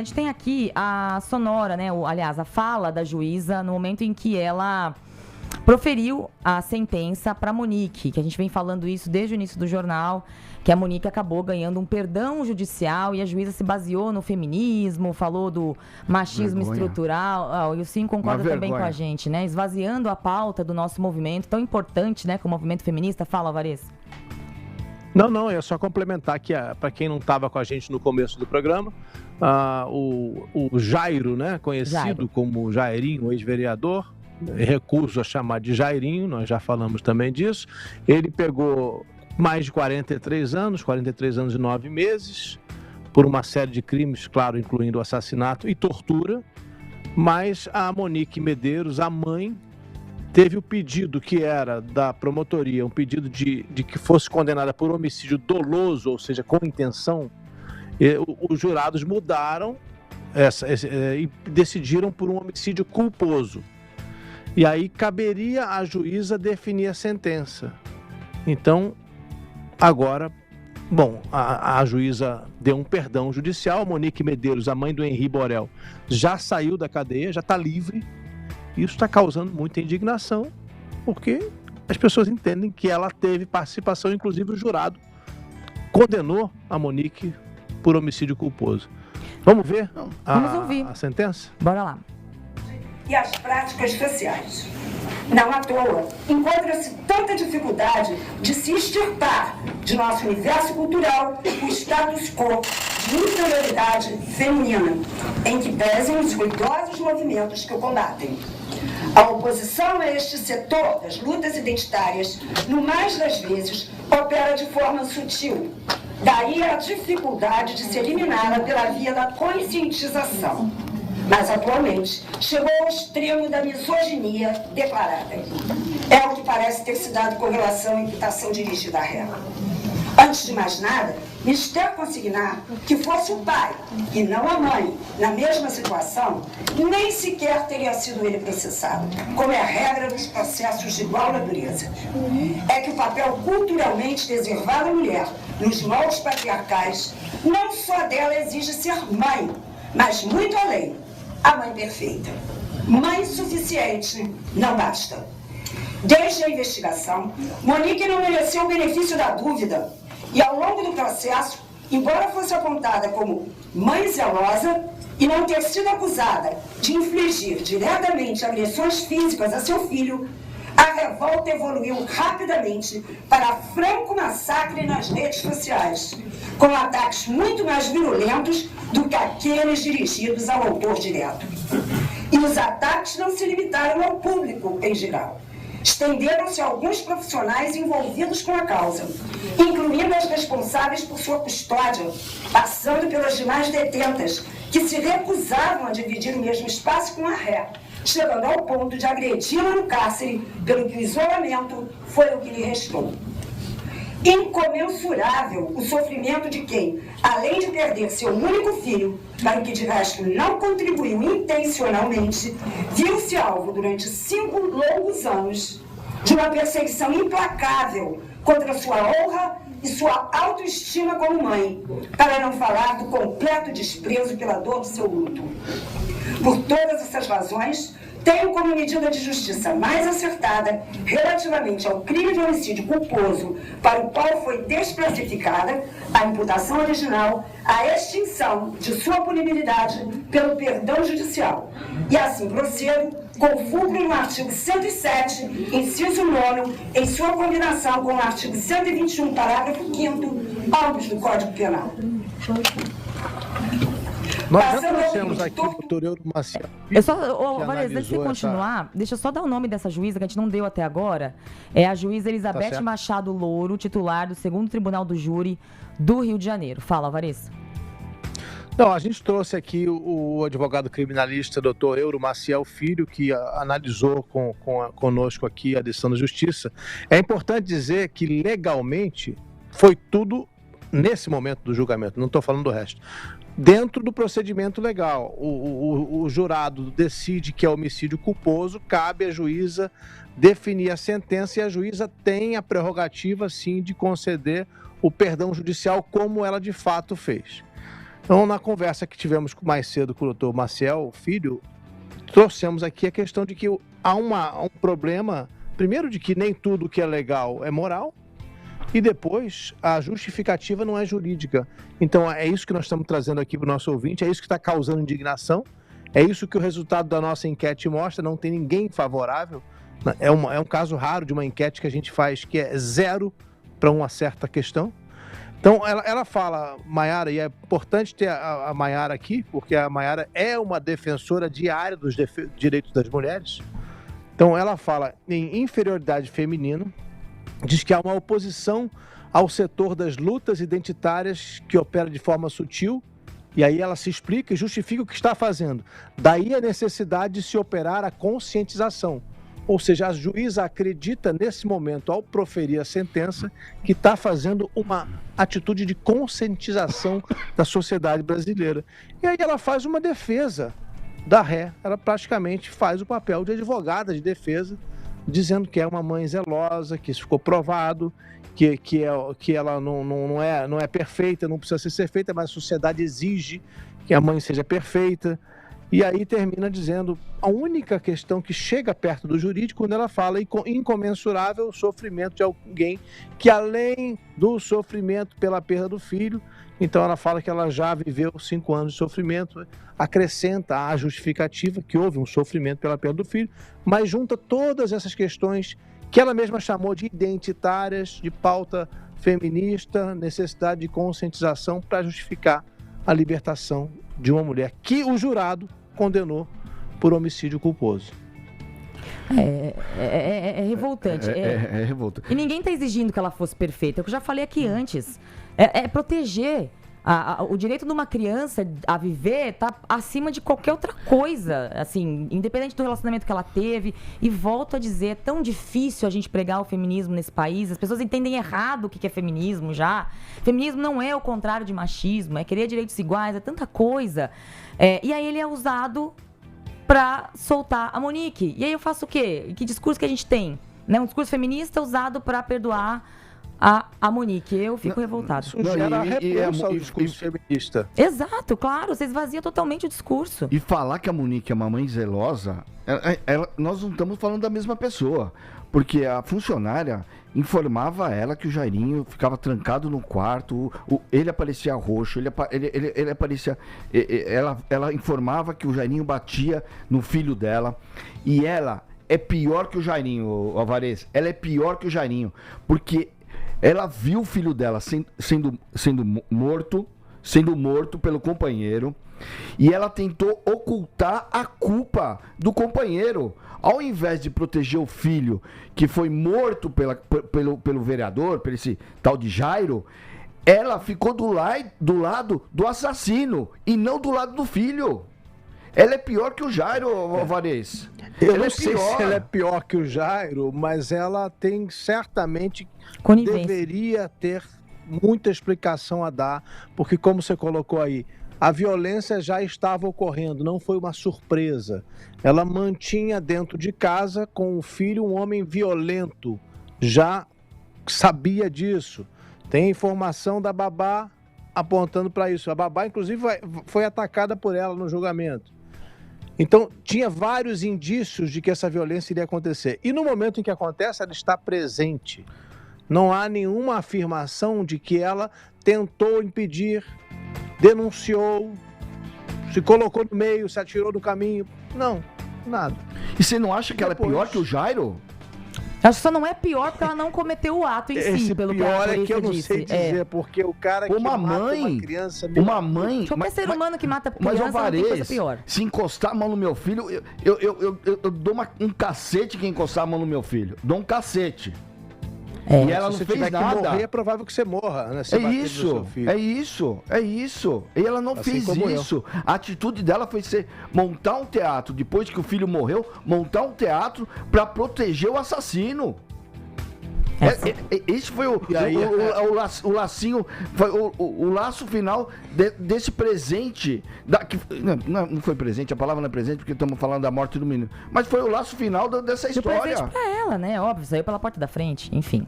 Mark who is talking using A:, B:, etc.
A: A gente tem aqui a sonora, né? Aliás, a fala da juíza no momento em que ela proferiu a sentença para Monique, que a gente vem falando isso desde o início do jornal, que a Monique acabou ganhando um perdão judicial e a juíza se baseou no feminismo, falou do machismo estrutural, e o Sim concorda também com a gente, né? Esvaziando a pauta do nosso movimento, tão importante, né, como o movimento feminista. Fala, Alvarez.
B: Não, é só complementar que, para quem não estava com a gente no começo do programa, o Jairo, né, conhecido como Jairinho, ex-vereador, recuso a chamar de Jairinho, nós já falamos também disso, ele pegou mais de 43 anos e 9 meses, por uma série de crimes, claro, incluindo assassinato e tortura, mas a Monique Medeiros, a mãe, teve o pedido que era da promotoria, um pedido de que fosse condenada por homicídio doloso, ou seja, com intenção. Os jurados mudaram e decidiram por um homicídio culposo. E aí caberia à juíza definir a sentença. Então, agora, a juíza deu um perdão judicial. A Monique Medeiros, a mãe do Henri Borel, já saiu da cadeia, já está livre. Isso está causando muita indignação, porque as pessoas entendem que ela teve participação, inclusive o jurado condenou a Monique por homicídio culposo. Vamos ver a sentença?
A: Bora lá.
C: E as práticas sociais. Não à toa, encontra-se tanta dificuldade de se extirpar de nosso universo cultural o status quo de inferioridade feminina, em que pesem os ruidosos movimentos que o combatem. A oposição a este setor das lutas identitárias, no mais das vezes, opera de forma sutil. Daí a dificuldade de se eliminá-la pela via da conscientização. Mas, atualmente, chegou ao extremo da misoginia declarada. É o que parece ter se dado com relação à imputação dirigida à réu. Antes de mais nada, mister consignar que fosse o pai e não a mãe, na mesma situação, nem sequer teria sido ele processado, como é a regra dos processos de igual natureza. É que o papel culturalmente reservado à mulher, nos moldes patriarcais, não só dela exige ser mãe, mas muito além. A mãe perfeita. Mãe suficiente não basta. Desde a investigação, Monique não mereceu o benefício da dúvida e, ao longo do processo, embora fosse apontada como mãe zelosa e não ter sido acusada de infligir diretamente agressões físicas a seu filho, a revolta evoluiu rapidamente para franco massacre nas redes sociais, com ataques muito mais virulentos do que aqueles dirigidos ao autor direto. E os ataques não se limitaram ao público em geral. Estenderam-se a alguns profissionais envolvidos com a causa, incluindo as responsáveis por sua custódia, passando pelas demais detentas, que se recusavam a dividir o mesmo espaço com a ré, chegando ao ponto de agredi-la no cárcere, pelo que o isolamento foi o que lhe restou. Incomensurável o sofrimento de quem, além de perder seu único filho, para o que de resto não contribuiu intencionalmente, viu-se alvo durante 5 longos anos de uma perseguição implacável contra sua honra e sua autoestima como mãe, para não falar do completo desprezo pela dor do seu luto. Por todas essas razões, tenho como medida de justiça mais acertada relativamente ao crime de homicídio culposo para o qual foi desclassificada a imputação original, a extinção de sua punibilidade pelo perdão judicial. E assim procedo com fulcro no artigo 107, inciso 9º, em sua combinação com o artigo 121, parágrafo 5º, ambos do Código Penal.
B: Nós já trouxemos aqui o doutor Euro Maciel.
A: Vanessa, antes de você continuar, deixa eu só dar o nome dessa juíza, que a gente não deu até agora. É a juíza Elizabeth Machado Louro, titular do 2º Tribunal do Júri do Rio de Janeiro. Fala, Vanessa.
B: Não, a gente trouxe aqui o advogado criminalista doutor Euro Maciel Filho, que analisou conosco aqui a decisão da justiça. É importante dizer que legalmente foi tudo nesse momento do julgamento, não estou falando do resto. Dentro do procedimento legal, o jurado decide que é homicídio culposo, cabe à juíza definir a sentença e a juíza tem a prerrogativa, sim, de conceder o perdão judicial como ela de fato fez. Então, na conversa que tivemos mais cedo com o doutor Maciel Filho, trouxemos aqui a questão de que há um problema, primeiro, de que nem tudo que é legal é moral, e depois a justificativa não é jurídica. Então, é isso que nós estamos trazendo aqui para o nosso ouvinte, é isso que está causando indignação, é isso que o resultado da nossa enquete mostra, não tem ninguém favorável. É um caso raro de uma enquete que a gente faz que é 0 para uma certa questão. Então, ela fala, Maiara, e é importante ter a Maiara aqui, porque a Maiara é uma defensora diária dos direitos das mulheres. Então, ela fala em inferioridade feminina, diz que há uma oposição ao setor das lutas identitárias que opera de forma sutil, e aí ela se explica e justifica o que está fazendo. Daí a necessidade de se operar a conscientização. Ou seja, a juíza acredita nesse momento, ao proferir a sentença, que está fazendo uma atitude de conscientização da sociedade brasileira. E aí ela faz uma defesa da ré, ela praticamente faz o papel de advogada de defesa, dizendo que é uma mãe zelosa, que isso ficou provado, que ela não é perfeita, não precisa ser feita, mas a sociedade exige que a mãe seja perfeita. E aí termina dizendo a única questão que chega perto do jurídico quando ela fala incomensurável sofrimento de alguém que, além do sofrimento pela perda do filho, então ela fala que ela já viveu 5 anos de sofrimento, acrescenta a justificativa que houve um sofrimento pela perda do filho, mas junta todas essas questões que ela mesma chamou de identitárias, de pauta feminista, necessidade de conscientização para justificar a libertação de uma mulher que o jurado condenou por homicídio culposo.
A: É revoltante.
D: É revoltante.
A: E ninguém está exigindo que ela fosse perfeita. É o que eu já falei aqui antes. É proteger. O direito de uma criança a viver está acima de qualquer outra coisa, assim, independente do relacionamento que ela teve. E volto a dizer, é tão difícil a gente pregar o feminismo nesse país. As pessoas entendem errado o que é feminismo já. Feminismo não é o contrário de machismo, é querer direitos iguais, é tanta coisa. E aí ele é usado para soltar a Monique. E aí eu faço o quê? Que discurso que a gente tem? Né? Um discurso feminista usado para perdoar a Monique. Eu fico revoltada.
B: Isso gera repulsa ao discurso feminista.
A: Exato, claro. Você esvazia totalmente o discurso.
D: E falar que a Monique é uma mãe zelosa, nós não estamos falando da mesma pessoa. Porque a funcionária informava ela que o Jairinho ficava trancado no quarto, ele aparecia roxo, ele aparecia... Ela informava que o Jairinho batia no filho dela. E ela é pior que o Jairinho, Alvarez. Ela é pior que o Jairinho. Porque ela viu o filho dela sendo morto pelo companheiro, e ela tentou ocultar a culpa do companheiro. Ao invés de proteger o filho que foi morto pelo vereador, pelo esse tal de Jairo, ela ficou do lado do assassino e não do lado do filho. Ela é pior que o Jairo, Alvarez.
B: Eu não sei se ela é pior que o Jairo, mas ela tem certamente... deveria ter muita explicação a dar, porque como você colocou aí, a violência já estava ocorrendo, não foi uma surpresa. Ela mantinha dentro de casa com o filho um homem violento, já sabia disso. Tem informação da babá apontando para isso. A babá, inclusive, foi atacada por ela no julgamento. Então, tinha vários indícios de que essa violência iria acontecer. E no momento em que acontece, ela está presente. Não há nenhuma afirmação de que ela tentou impedir, denunciou, se colocou no meio, se atirou do caminho. Não, nada.
D: E você não acha que ela é pior que o Jairo?
A: Acho que só não é pior porque ela não cometeu o ato em si, pelo que a
B: pior é que eu não sei dizer, porque o cara que mata uma criança...
D: Uma mãe...
A: Qualquer ser humano que mata criança não tem coisa pior.
D: Se encostar a mão no meu filho, eu dou um cacete quem encostar a mão no meu filho. Dou um cacete. E ela não fez nada.
B: Que morrer, é provável que você morra, né?
D: É isso. E ela não fez isso. A atitude dela foi montar um teatro, depois que o filho morreu, montar um teatro para proteger o assassino. Esse foi o lacinho, foi o laço final desse presente. Não foi presente, a palavra não é presente porque estamos falando da morte do menino. Mas foi o laço final dessa história.
A: Foi presente pra ela, né? Óbvio, saiu pela porta da frente, enfim.